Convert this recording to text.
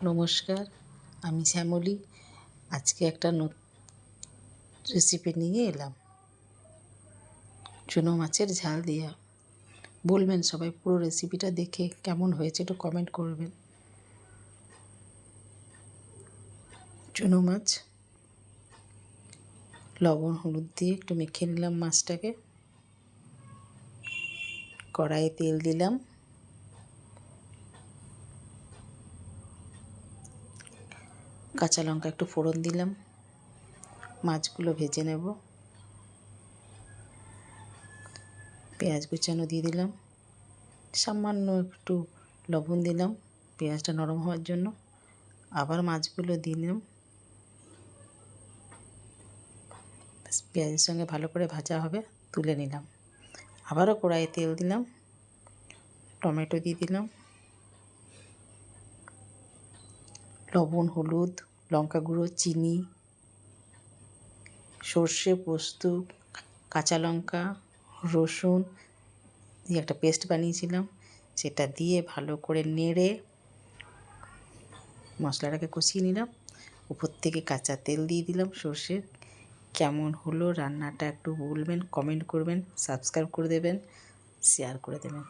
নমস্কার, আমি শ্যামলী। আজকে একটা রেসিপি নিয়ে এলাম, চুনো মাছের ঝাল দিয়ে। বলবেন সবাই পুরো রেসিপিটা দেখে কেমন হয়েছে একটু কমেন্ট করবেন। চুনো মাছ লবণ হলুদ দিয়ে একটু মেখে নিলাম মাছটাকে। কড়াইয়ে তেল দিলাম, কাঁচা লঙ্কা একটু ফোড়ন দিলাম, মাছগুলো ভেজে নেব। পেঁয়াজ কুচানো দিয়ে দিলাম, সামান্য একটু লবণ দিলাম পেঁয়াজটা নরম হওয়ার জন্য। আবার মাছগুলো দিলাম, পেঁয়াজের সঙ্গে ভালো করে ভাজা হবে, তুলে নিলাম। আবারও কড়াইয়ে তেল দিলাম, টমেটো দিয়ে দিলাম, লবণ হলুদ লঙ্কা গুঁড়ো চিনি সর্ষে পোস্ত কাঁচা লঙ্কা রসুন দিয়ে একটা পেস্ট বানিয়েছিলাম, সেটা দিয়ে ভালো করে নেড়ে মশলাটাকে কষিয়ে নিলাম। উপর থেকে কাঁচা তেল দিয়ে দিলাম সর্ষের। কেমন হলো রান্নাটা একটু বলবেন, কমেন্ট করবেন, সাবস্ক্রাইব করে দেবেন, শেয়ার করে দেবেন।